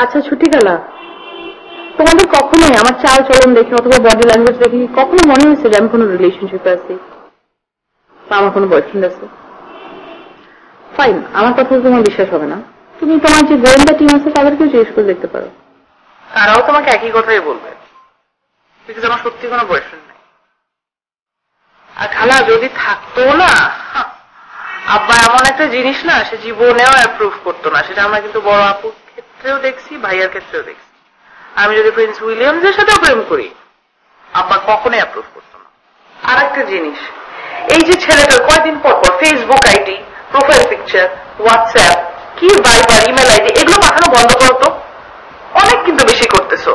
আচ্ছা ছুটি গেলা, তোমাদের কখনোই আমার চাল চলন দেখে অথবা বডি ল্যাঙ্গুয়েজ দেখে কখনো মনে হয়েছে যে আমি কোনো রিলেশনশিপে আছি বা আমার কোনো বয়ফ্রেন্ড আছে? ফাইন, আমার কথা তোমার বিশ্বাস হবে না, তুমি তোমার যে গোয়েন্দা টিম আছে তাদেরকেও জিজ্ঞেস করে দেখতে পারো, তারাও তোমাকে একই কথাই বলবে, বিকজ আমার সত্যি কোনো বয়ফ্রেন্ড নেই। আর খালা যদি থাকতো না, আব্বা এমন একটা জিনিস না সে জীবনেও অ্যাপ্রুভ করতো না, সেটা আমরা কিন্তু বড় আপুর ক্ষেত্রেও দেখছি, ভাইয়ার ক্ষেত্রেও দেখছি। আমি যদি প্রিন্স উইলিয়ামসের সাথেও প্রেম করি, আব্বা কখনোই অ্যাপ্রুভ করতো না। আর একটা জিনিস, এই যে ছেলেটার কয়েকদিন পর পর Facebook ID, profile picture, WhatsApp, কি ভাইবার, ইমেল আইডি এগুলো পাঠানো বন্ধ করতো, অনেক কিন্তু বেশি করতেছো।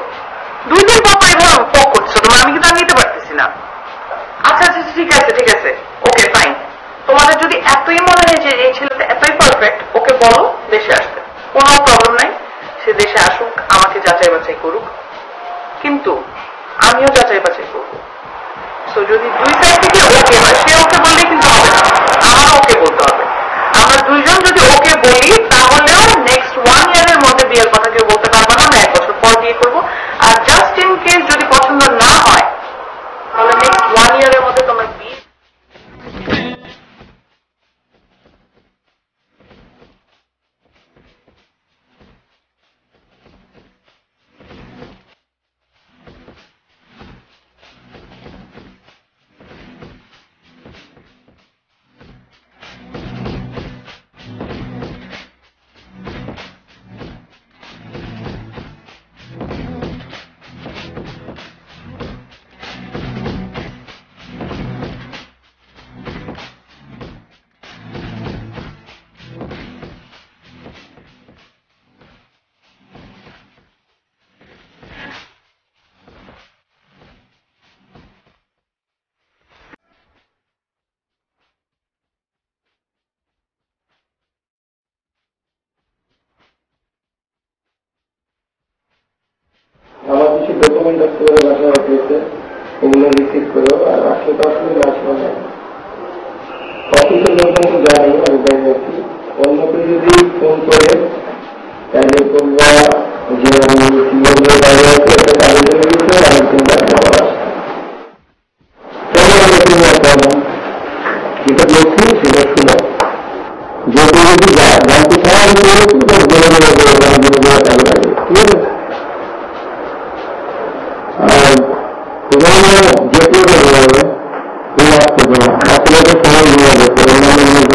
2 দিন পর পর এগুলো পক করছো, তোমার আমি কিন্তু আর নিতে পারতেছি না। আচ্ছা আচ্ছা ঠিক আছে ঠিক আছে, ওকে ফাইন। তোমাদের যদি এতই মনে হয় যে এই ছেলেটা এতই পারফেক্ট, ওকে বলো দেশে আসতে, কোনো প্রবলেম নাই, সে দেশে আসুক, আমাকে যাচাই বাছাই করুক, কিন্তু আমিও যাচাই বাছাই করবো। তো যদি 2 সাইড থেকে ওকে হয়, সে ওকে বললে কিন্তু হবে না, আমারও ওকে বলতে হবে। আমরা 2 জন যদি ওকে বলি তাহলেও নেক্সট 1 ইয়ারের মধ্যে বিয়ের কথা কেউ বলতে পারবো না, আমরা 1 বছর পর বিয়ে করবো। আর জাস্ট ইন কেস যদি পছন্দ না হয় তাহলে নেক্সট 1 ইয়ারের মধ্যে তোমার বিয়ে। আমার কিছু ডকুমেন্ট আসতে পারে বাসায় অফিসে, ওগুলো রিসিভ করো। আর আসলে তো আসলে আসবে না, অফিসের লোকজন তো জানি আমি বাইরে আছি, অন্য কেউ যদি ফোন করে তাহলে তোমরা যে আমি সিনিয়র বাইরে আছি একটা কাজে চলে গেছে, আমি তোমরা খাবার আসবে যেটা বলছি সেটা শুনো। যেহেতু যদি জানতে চাই ঠিক আছে, আর তোমার যে কেউ হবে তুমি আসতে পারো, বাচ্চাদের সময় নিয়ে যেতে এখন কিন্তু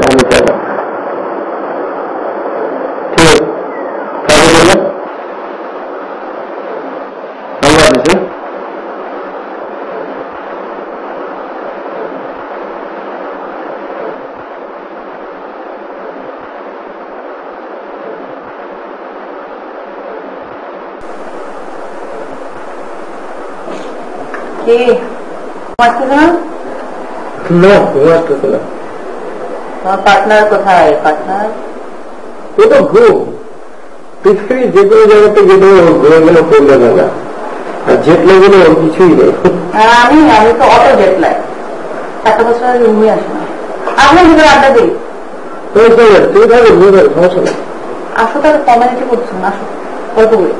আমি চাইলাম ঠিক আছে, কাজে বলে আল্লাহ হাফেজ। পার্টনার কোথায়? পার্টনার ও তো ঘুম, পৃথিবীর যে কোনো জায়গাতে গেলে ঘুরে গেলে পড়লে না, আর জেট লাগলে ওর কিছুই নেই। আমি তো অটো জেট লাই, 7 বছর রুমে আসে না। আপনার ভিতরে আড্ডা দিই, তুমি থাকে বুঝবে, সমস্যা নেই। আসো তাহলে কমিউনিটি করছেন, আসো গল্প করি।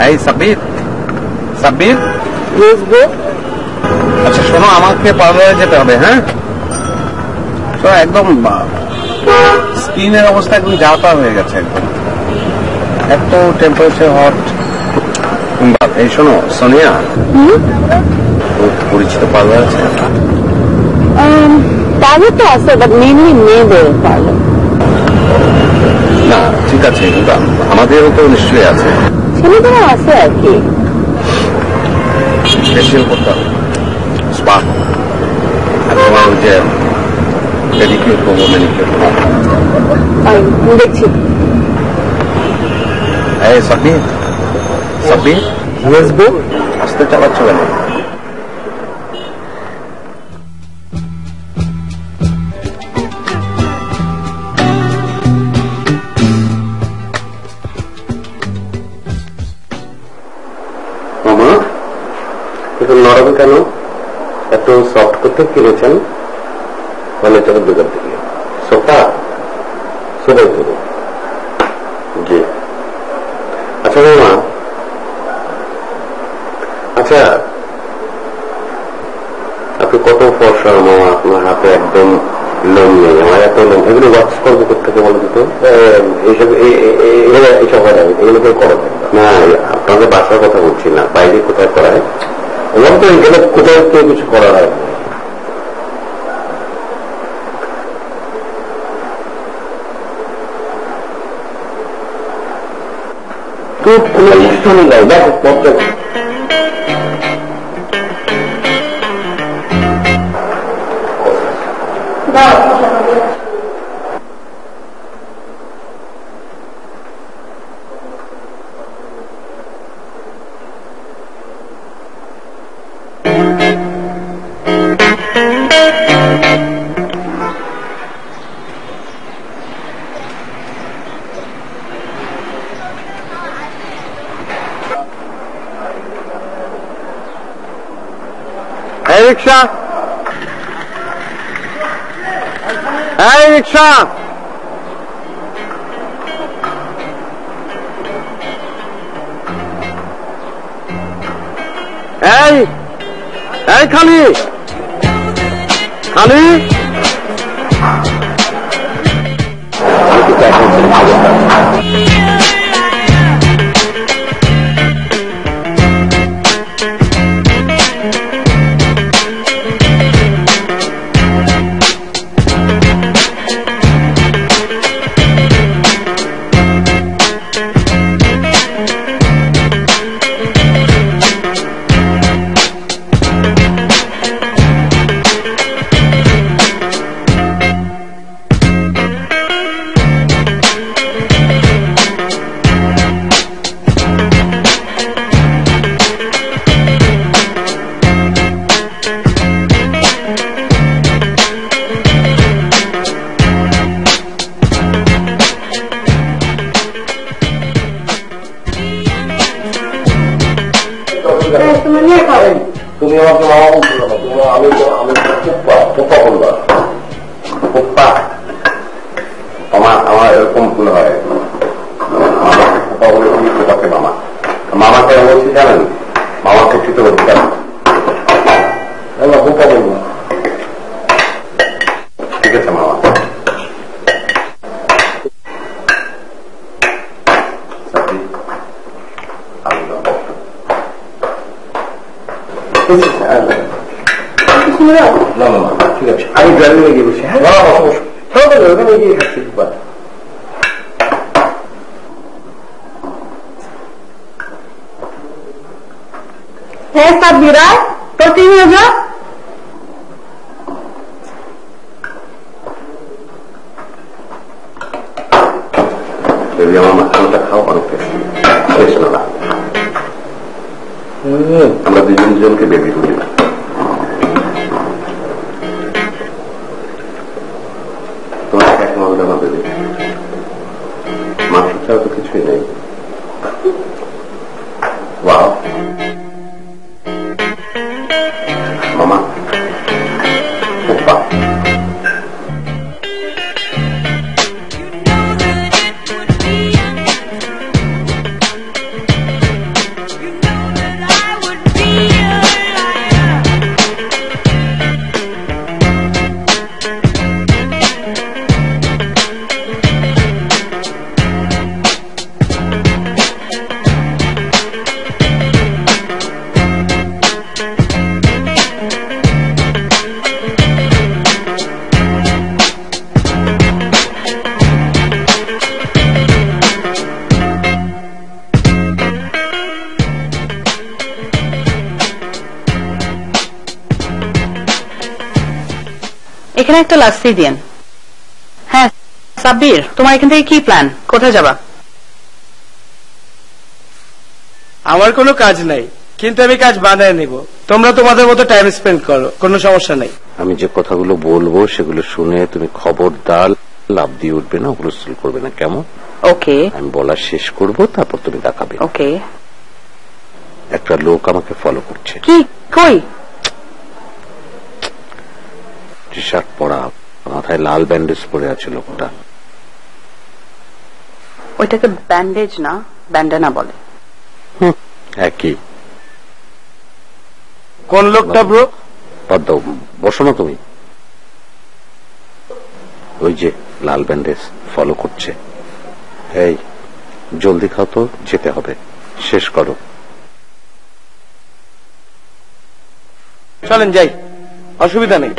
এই সাব্বির, সাব্বির আচ্ছা শোনো, আমাকে পার্লারে যেতে হবে। হ্যাঁ শোনো, একদম স্কিনের অবস্থা একদম যাতা হয়ে গেছে, একদম এত টেম্পারেচার হট। এই শোনো সোনিয়া, পরিচিত পার্লার আছে? পার্লার তো আছে, বাট মেনলি মেয়েদের পার্লার। না ঠিক আছে, কিন্তু আমাদেরও তো নিশ্চয়ই আছে। ছেলেদেরও আছে আর কি। ফেসিয়াল করতে হবে, স্পা, আর তোমার ওই যে পেডিকিউর করবো, ম্যানিকিউর করবো। দেখছি। এই সাব্বির, সাব্বির আসতে চালাচ্ছ কেন? নরম কেন? একটু সফট করতে কিনেছেন ফার্নিচারের দোকান থেকে? সোফা সোফাই করুন। জি আচ্ছা মামা, আচ্ছা আপনি কত ফর্সা মামা, আপনার হাতে একদম লোন নেই, আমার এত লোন, এগুলো ওয়াক্স করবে কোথেকে বলে দিত? এইসব এইসব হয় না, এগুলো কেউ করা যায় না। আপনাদের বাসার কথা বলছি না, বাইরে কোথায় করায়? এবং তো এখানে কোথাও কেউ কিছু করা হয় না। তো কোনো অনুষ্ঠানই নাই, দেখো পত্র রিক্সা, এই রিক্সা, এই খালি খালি তুমি আমাকে মামা বলছো না, তুমি আমি পোপ্পা বলবা। পোপ্পা আমার এরকম ভুল হয়, মামাকে পোপ্পা বলে পোপ্পাকে মামা। মামা কেন বলছি জানেন? মামাকে ঠিক বলছি কেন? পোপ্পা বলবো। ঠিক আছে মামা। না না ঠিক আছে, আমি ড্রাইভিং গিয়ে বসি। হ্যাঁ ওখানে গিয়ে খাচ্ছি। হ্যাঁ সাব্বিরা, তোর কি হয়েছে? আমার মাখানোটা খাও, অনেক টেস্টি না। আমরা দুজনকে বেবি বলি না। তোমার এক মজা না বেবি, মাংস ছাড়া তো কিছুই নেই। ওয়াও মামা পোপ্পা। এখানে একটা লাস্সি দিন। হ্যাঁ সাব্বির, তোমার এখান থেকে কি প্ল্যান? কোথায় যাবা? আমার কোনো কাজ নাই, কিন্তু আমি কাজ বানায় নেব। তোমরা তোমাদের মতো টাইম স্পেন্ড করো, কোনো সমস্যা নেই। আমি যে কথাগুলো বলবো সেগুলো শুনে তুমি খবরদার লাভ দিয়ে উঠবে না, হুলস্থুল করবে না, কেমন? ওকে। আমি বলা শেষ করব, তারপর তুমি দেখাবে। ওকে। একটা লোক আমাকে ফলো করছে। কি কই? টি শার্ট পরা, মাথায় লাল ব্যান্ডেজ পরে আছে লোকটা। ওইটাকে ব্যান্ডেজ না ব্যান্ডানা বলে। একই। কোন লোকটা ব্রো? পদ্ম, বসো না তুমি। ওই যে লাল ব্যান্ডেজ ফলো করছে। এই জলদি খাও তো, যেতে হবে, শেষ করো। চলেন যাই, অসুবিধা নেই।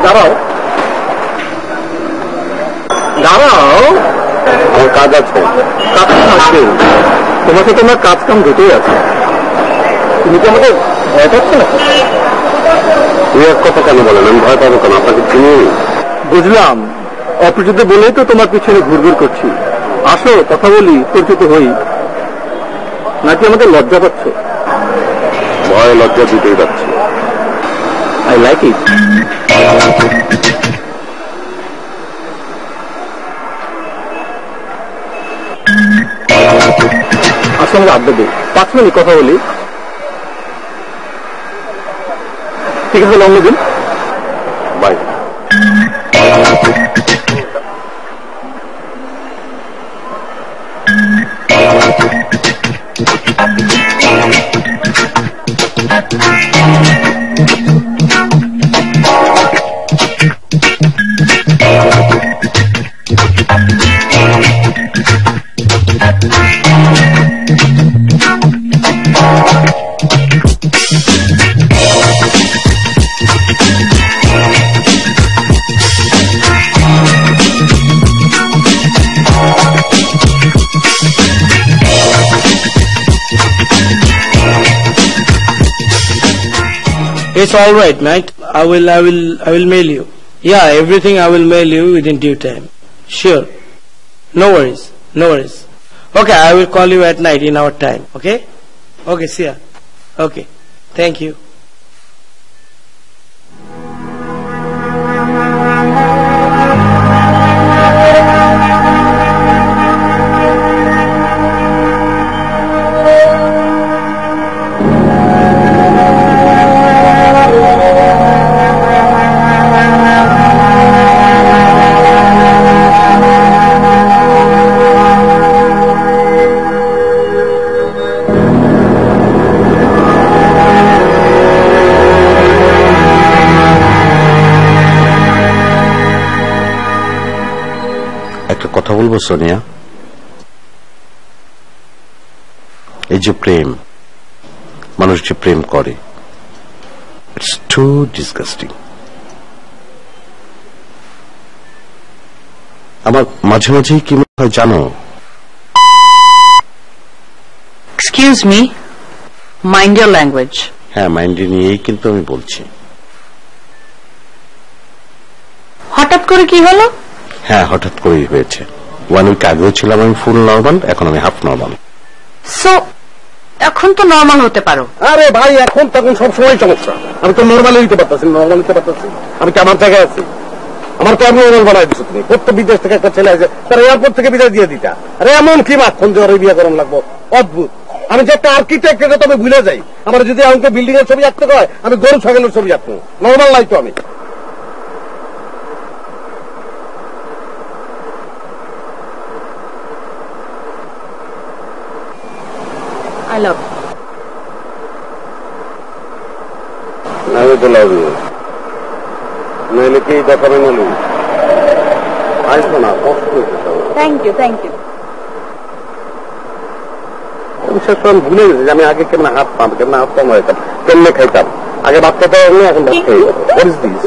দাঁড়াও দাঁড়াও, আমার কাজ আছে। কাজ আছে তোমাকে, তোমার কাজ কাম দুটোই আছে। তুমি কি আমাকে ভয় পাচ্ছ না? তুই এক কথা কেন বলেন? আমি ভয় পাবো কেন? আপনাকে চিনি। বুঝলাম, অপরিচিত বলেই তো তোমার পিছনে ঘুরঘুর করছি। আসো কথা বলি, পরিচিত হই। নাকি আমাদের লজ্জা পাচ্ছ? ভয় লজ্জা দুটোই পাচ্ছি। I like it. আসলে আড্ডা দিই, 5 মিনিট কথা বলি। ঠিক আছে, অন্য দিন। By. It's all right, mate. I will mail you. Yeah, everything I will mail you within due time. Sure. No worries. No worries. Okay, I will call you at night in our time. Okay? Okay, see ya. Okay. Thank you. কথা বলবো সোনিয়া? এই যে প্রেম, মানুষ যে প্রেম করে, it's two disgusting. আমার মাঝে মাঝেই কি মনে হয় জানো? Excuse me, mind your language. হ্যাঁ, মাইন্ডে নিয়েই কিন্তু আমি বলছি। হঠাৎ করে কি হলো? হ্যাঁ, হঠাৎ করেই হয়েছে। 1 উইক আগেও ছিলাম আমি ফুল নর্মাল, এখন আমি হাফ নর্মাল। সো এখন তো নর্মাল হতে পারো। আরে ভাই, এখন তখন সবসময় সমস্যা। আমি তো নর্মালি হইতে পারতেছি, নর্মাল হইতে পারতেছি। আমি কি আমার জায়গায় আছি? আমার তো আমি নর্মাল বানাই দিচ্ছি। তুমি প্রত্যেক বিদেশ থেকে একটা ছেলে আছে, তার এয়ারপোর্ট থেকে বিদায় দিয়ে দিতা। আরে এমন কি মাখন যে বিয়ে করান লাগবো? অদ্ভুত। আমি যে একটা আর্কিটেক্ট, এটা তো আমি ভুলে যাই। আমার যদি আমাকে বিল্ডিং এর ছবি আঁকতে হয়, আমি গরু ছাগলের ছবি আঁকবো। নর্মাল নাই তো আমি। I love you. আমি তো লাভ ইউ। নইলে কি দেখাবে না? আসবো না, কষ্ট হয়েছে। Thank you, thank you. বিশেষ করে আমি ভুলে গেছি যে আমি আগে কেমন হাত পাম, কেমন হাত পাম হইতাম, কেমনে খাইতাম। আগে ভাত খেতে হবে, এখন ভাত খাই। What is this?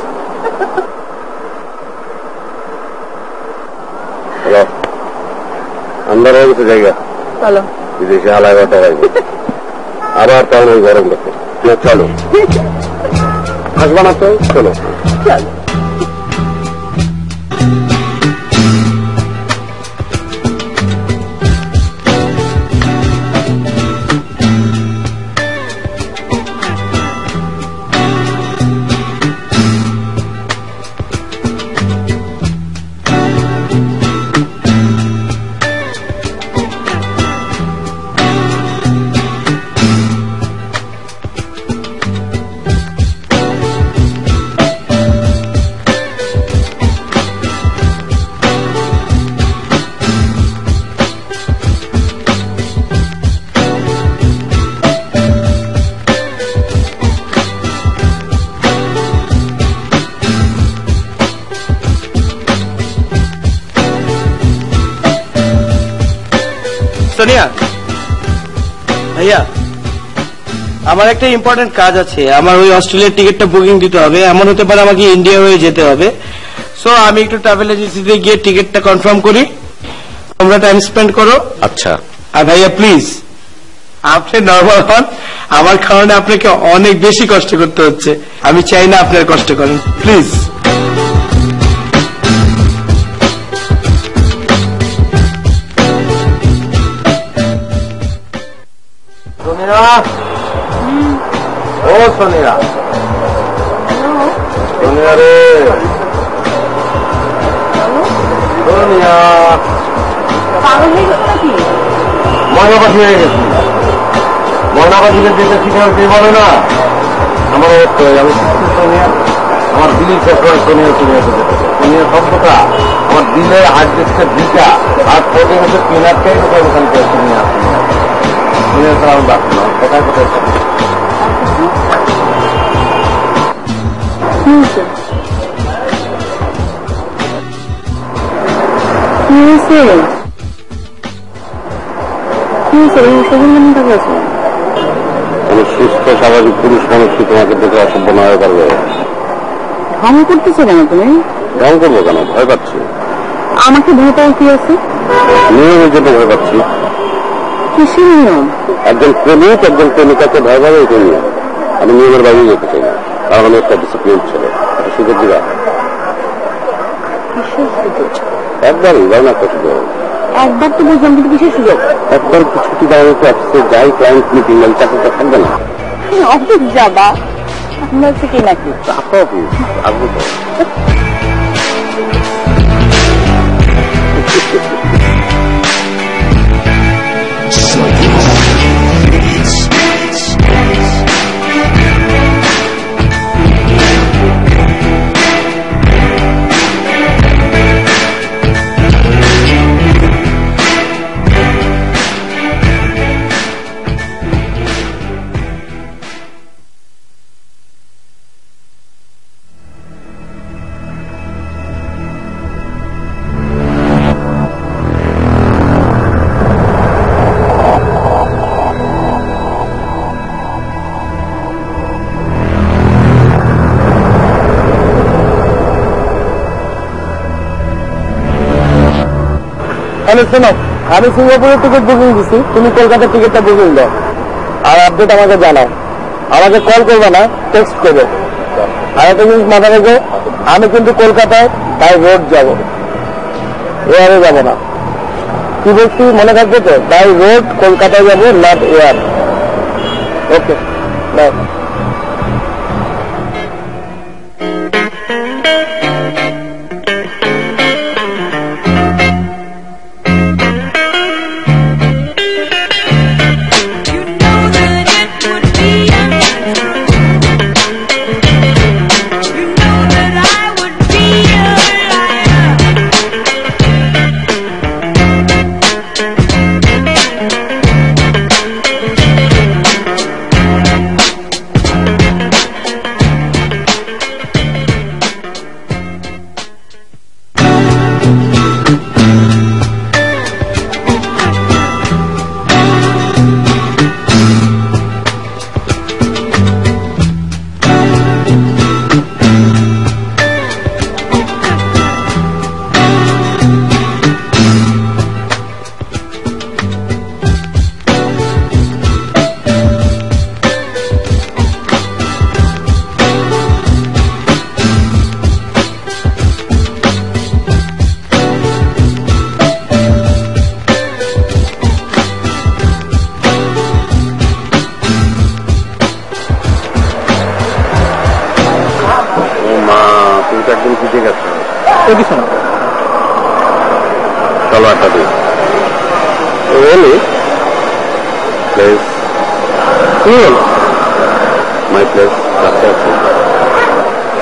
হ্যালো, আন্দার হয়ে গেছে জায়গা। চলো বিদেশে হালাই বাটা হয়নি, আবার তার ওই গরম করতে। চলো, আসবা না তো? চলো। সোনিয়া ভাইয়া, আমার একটা ইম্পর্টেন্ট কাজ আছে। আমার ওই অস্ট্রেলিয়ার টিকিটটা বুকিং দিতে হবে। এমন হতে পারে আমাকে ইন্ডিয়া হয়ে যেতে হবে। সো আমি একটু ট্রাভেল এজেন্সিতে গিয়ে টিকিটটা কনফার্ম করি, তোমরা টাইম স্পেন্ড করো। আচ্ছা। আর ভাইয়া প্লিজ, আপনি নর্মাল হন। আমার কারণে আপনাকে অনেক বেশি কষ্ট করতে হচ্ছে। আমি চাই না আপনার কষ্ট করেন, প্লিজ। সোনিয়া, ও সোনিয়া, সোনিয়া রে, সোনিয়া। পাগল হয়ে গেছে নাকি? ময়না পাখি হয়ে গেছি। ময়না পাখিদের যেটা শিখার কে বলে না, আমার অবস্থা। আমি সোনিয়া, আমার দিল্লি সবসময় সোনিয়া সোনিয়া সোনিয়া শব্দটা আমার দিলে হার্ট ডিস্কের দিটা আর প্রতি বছর ক্লিনারটাই কোথায় ওখান থেকে সোনিয়া সোনিয়া ছাড়া আমি বাঁচি না। কোথায় কোথায় আমি সুস্থ স্বাভাবিক পুরুষ মানুষ তোমাকে দেখে অসভ্য না হয়ে পারবে। ঢং করতেছো কেন তুমি? ঢং করবো কেন? ভয় পাচ্ছি। আমাকে ভয় পাওয়া কি আছে? নিয়মের জন্য ভয় পাচ্ছি। কিসের নিয়ম? একজন প্রেমিক একজন প্রেমিকাকে ভয় পাবে, এটা নিয়ম। আমি নিয়মের বাইরে যেতে চাই না, কারণ আমি একটা ডিসিপ্লিন ছিল। একটা সুযোগ দিবা? একবারই যাই না, একটা সুযোগ। একবার তো বুঝলাম, কিন্তু কিসের সুযোগ? একবার ছুটি দেওয়া হয়েছে, অফিসে যাই, ক্লায়েন্ট মিটিং, এই চাকরিটা থাকবে না। অফিস যাবা? আমরা হচ্ছে কি নাকি? অফিস আসবো তো। তাহলে শোনো, আমি সিঙ্গাপুরের টিকিট বুকিং দিচ্ছি, তুমি কলকাতার টিকিটটা বুকিং দাও আর আপডেট আমাকে জানাও। আমাকে কল করবে না, টেক্সট করবে। আর একটা জিনিস মাথা রেখো, আমি কিন্তু কলকাতায় বাই রোড যাবো, এয়ারে যাবো না। কি বলছি মনে থাকবে তো? বাই রোড কলকাতায় যাবো, নট এয়ার। Okay, by. চলো একটা দিন প্লেস, মাই প্লেস কাছে আছে।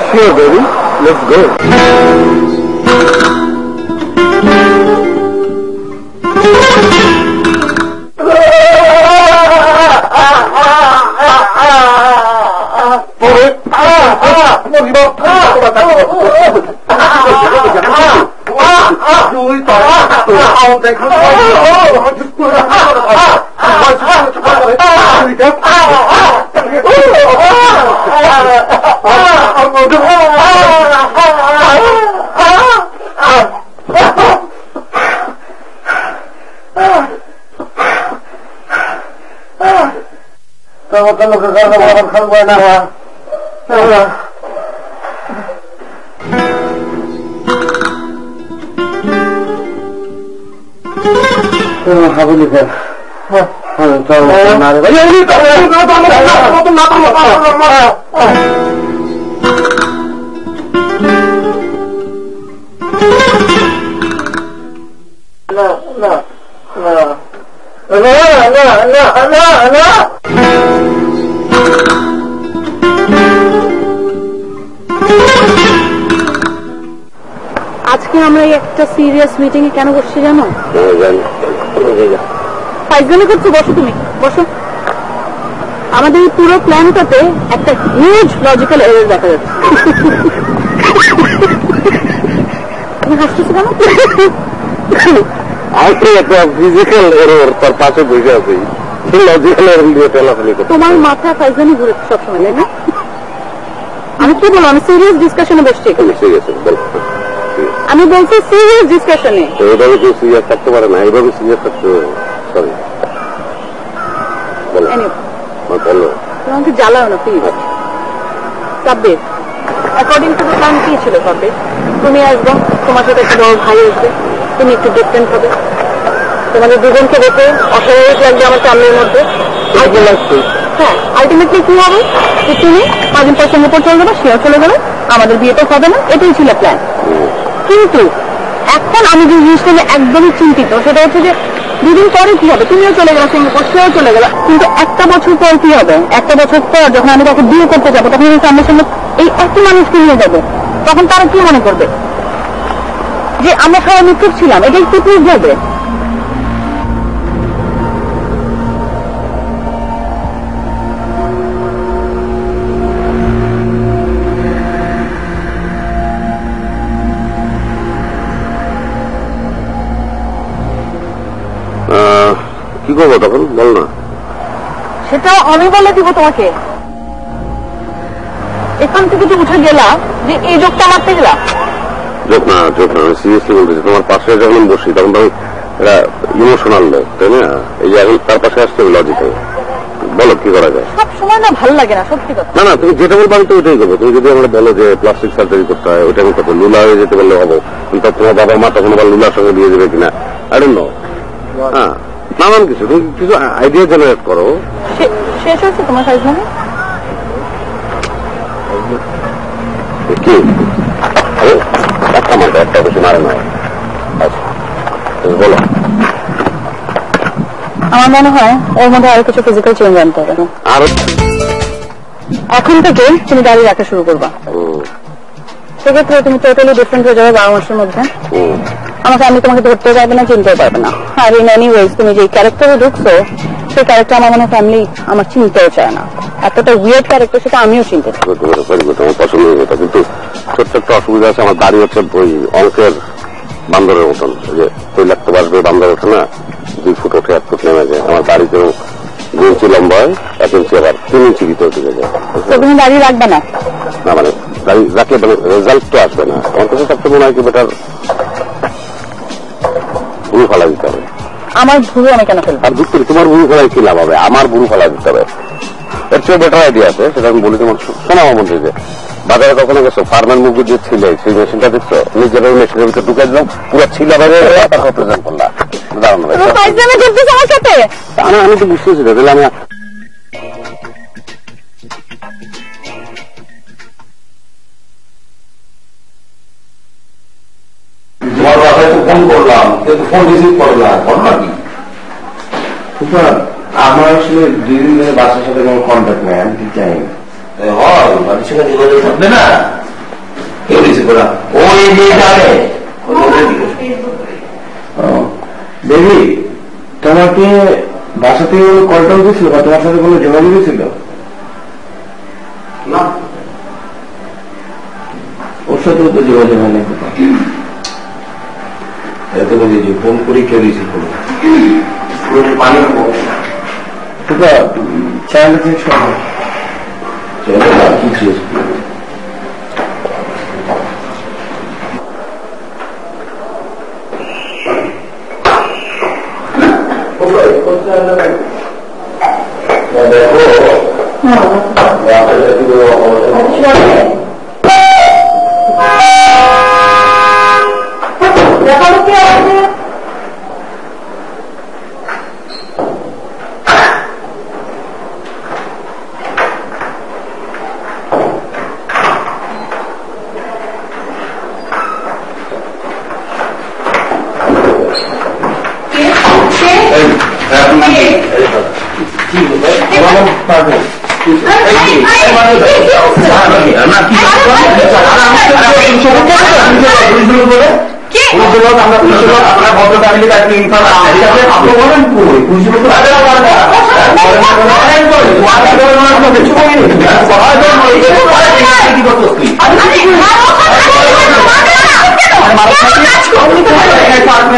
Sure baby, let's go. আজকে আমরা একটা সিরিয়াস মিটিং এ কেন বসছি জানো? ফাইজলামি করছো? বসো, তুমি বসো। আমাদের এই পুরো প্ল্যানটাতে একটা হিউজ লজিক্যাল এরর দেখা যাচ্ছে। তুমি হাসতেছো কেন? একটা ফিজিক্যাল এরর তার পাশে বসে আছে, লজিক্যাল এরর দিয়ে চলাফেরা করছে। তোমার মাথা ফাইজলামি ঘুরেছে সবসময়, তাই না? আমি কি বলবো, আমি সিরিয়াস ডিসকাশনে বসছি এখানে। আমি বলছি সিরিয়াস ডিসকাশনে। এইভাবে কেউ সিরিয়াস থাকতে পারে না, এইভাবে সিরিয়াস থাকতে হবে। সরি, বলো। তোমাকে জ্বালাও না please. Sabbir, according to the plan কি ছিল সাব্বির? তুমি আসবে, তোমার সাথে একটা বড় ভাই আসবে, তুমি একটু ডিফারেন্ট হবে, তোমাদের দুজনকে দেখে অস্বাভাবিক লাগবে আমার সামনের মধ্যে। হ্যাঁ, আলটিমেটলি কি হবে যে তুমি 5% উপর চলে যাবে, সেও চলে যাবে, আমাদের বিয়েটা হবে না, এটাই ছিল প্ল্যান। কিন্তু এখন আমি যে জিনিসটা নিয়ে একদমই চিন্তিত সেটা হচ্ছে যে দুদিন পরে কি হবে? তুমিও চলে গেলো সিঙ্গাপুর, সেও চলে গেল, কিন্তু একটা বছর পর কি হবে? একটা বছর পর যখন আমি তাকে বিয়ে করতে যাবো, তখন আমি সামনের সামনে এই একই মানুষকে নিয়ে যাবো, তখন তারা কি মনে করবে? যে আমরা সবাই নিশ্চিত ছিলাম, এটাই কি প্লিজ যাবে? কি করবো তখন বল না? সেটাও আমি বলে দিব তোমাকে। এখান থেকে তো উঠে গেলাম যে এই যোগটা মারতে গেলাম। যোগ না, যোগ না, আমি সিরিয়াসলি বলতেছি। তোমার পাশে যখন বসি তখন তো আমি এটা ইমোশনাল লোক, তাই না? এই যে এখন তার পাশে আসতে লজিকে বলো কি করা যায়? সব সময় না ভালো লাগে না, সত্যি কথা। না না, তুমি যেটা বলবো আমি তো ওইটাই করবো। তুমি যদি আমরা বলো যে প্লাস্টিক সার্জারি করতে হয়, ওইটা আমি করবো। লুলা হয়ে যেতে বললে হবো, কিন্তু তোমার বাবা মা তখন আবার লুলার সঙ্গে দিয়ে দেবে কিনা আই ডোন্ট নো। হ্যাঁ, নানান কিছু, তুমি কিছু আইডিয়া জেনারেট করো। শেষ হয়েছে তোমার সাইজ মানে কি? একটা মাত্র, একটা বেশি মারে নয়। আচ্ছা তুমি বলো। আমার মনে হয় ওর মধ্যে আরো কিছু ফিজিক্যাল চেঞ্জ আনতে হবে। আর এখন থেকে তুমি দাড়ি রাখা শুরু করবা, সেক্ষেত্রে তুমি টোটালি ডিফারেন্ট হয়ে যাবে 12 মাসের মধ্যে। আমাকে আমি তোমাকে ধরতে পারবে না, চিনতেও পারবে না। আর ইন এনি ওয়েজ তুমি যে ক্যারেক্টারে ঢুকছো সেই ক্যারেক্টার আমার মনে হয় ফ্যামিলি আমার চিনতেও চায় না। এতটা উইয়ার্ড ক্যারেক্টার সেটা আমিও চিনতে চাই। আমার পছন্দ হয়ে যেত, কিন্তু ছোট্ট একটা অসুবিধা আছে। আমার দাড়ি হচ্ছে ওই অঙ্কের বান্দরের মতন, যে তৈলাক্ত বাসবে বান্দর ওঠে না, 2 ফুট ওঠে 1 ফুট নেমে যায়। আমার দাড়িতেও 2 ইঞ্চি লম্বা হয়, 1 ইঞ্চি আবার 3 ইঞ্চি ভিতরে ঢুকে যায়। তুমি দাড়ি রাখবে না? না মানে দাড়ি রাখলে মানে রেজাল্ট তো আসবে না। আমার কাছে সবচেয়ে মনে হয় কি বেটার ভুরু ফালা দিতে হবে। আমার ভুরু আমি কেন ফেলবো? আর দুঃখ তোমার ভুরু ফেলায় কি লাভ হবে? আমার ভুরু ফালা দিতে হবে। এর চেয়ে বেটার আইডিয়া আছে, সেটা আমি বলি। তোমার শোনা আমার মধ্যে যে বাজারে কখনো গেছো ফার্মের মুরগি যে ছিল, সেই মেশিনটা দেখছো? নিজের ওই মেশিনের ভিতরে ঢুকে দিলাম, পুরো ছিলা বাইরে তারপর প্রেজেন্ট করলাম। দাঁড়ানো আমি তো বুঝতেছি না, তাহলে আমি তোমার বাসায় তো ফোন করলাম, কিন্তু ফোন রিসিভ করলাম, ঘটনা কি? আমার আসলে 2 দিন ধরে বাসার সাথে কোনো কন্ট্যাক্ট নেই, আমি কি চাই হয় বাড়ির সঙ্গে যোগাযোগ থাকবে না, কেউ রিসিভ করা ওই যে যাবে। বেবি, তোমাকে বাসা থেকে কলটা দিয়েছিল বা তোমার সাথে কোনো যোগাযোগ ছিল? না, ওর সাথেও তো যোগাযোগ হয়নি। এত বুঝেছি ফোন করি কেউ রিসিভ করবে। পানি চ্যানেলটা চেঞ্জ করবো। কিছু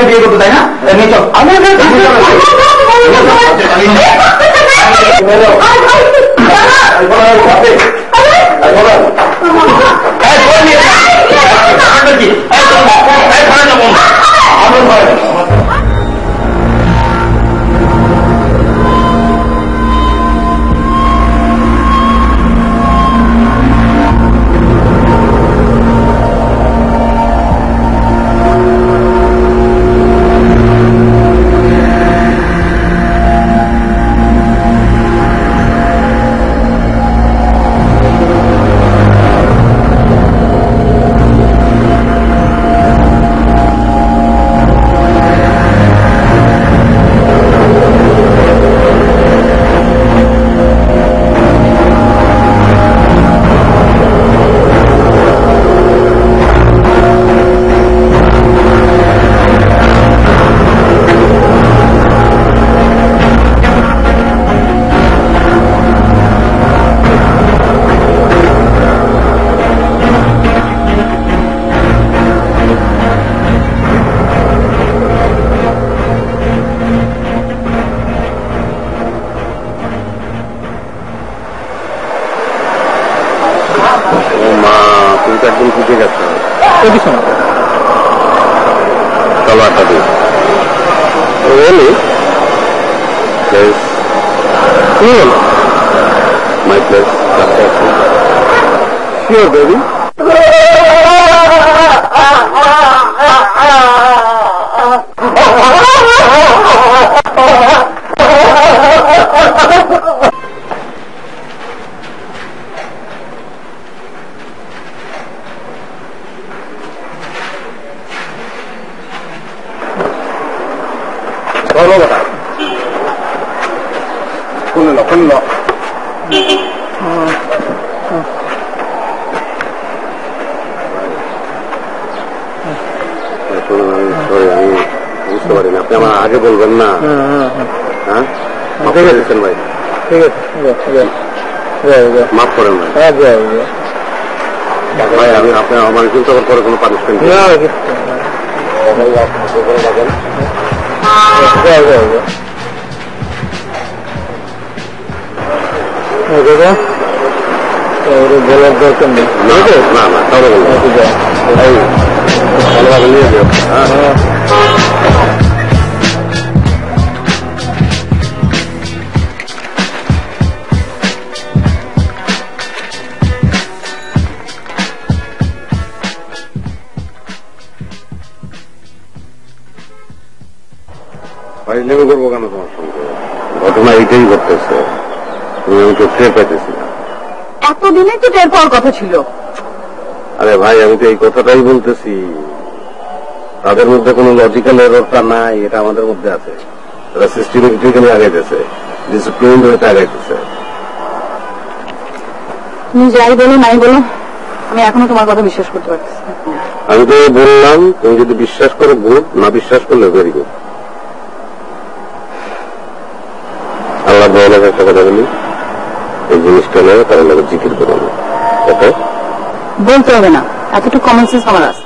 বিয়ে করতে তাই না? চলো 8টা দিন Really? Place. Really? My place. That's awesome. Sure, baby. খুলল আমি বুঝতে পারি না, আপনি আমার আগে বলবেন না। হ্যাঁ ঠিক আছে ভাই, ঠিক আছে, মাফ করেন ভাই। ভাই আমি আপনার আমার কিন্তু পরে কোনো পানিশমেন্ট বলার দরকার নেই। না না তাহলে ভালোভাবে নিয়ে যাও। হ্যাঁ লেগে করবো কেন তোমার সঙ্গে? ঘটনা এইটাই ঘটতেছে, তুমি আমাকে টের পাইতেছি না। এতদিনে তো টের পাওয়ার কথা ছিল। আরে ভাই আমি তো এই কথাটাই বলতেছি, তাদের মধ্যে কোনো লজিক্যাল এররটা নাই, এটা আমাদের মধ্যে আছে। তারা সিস্টেমেটিক্যালি আগাইতেছে, ডিসিপ্লিন হয়ে আগাইতেছে। তুমি যাই বলো নাই বলো, আমি এখনো তোমার কথা বিশ্বাস করতে পারতেছি না। আমি তো বললাম, তুমি যদি বিশ্বাস করো গুড, না বিশ্বাস করলে ভেরি গুড। আল্লাহ বলে একটা কথা বলি, এই জিনিসটা নেই তার লাগে জিকির করো না, বলতে হবে না, এতটুকু কমন সেন্স আমার আছে।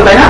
তাই না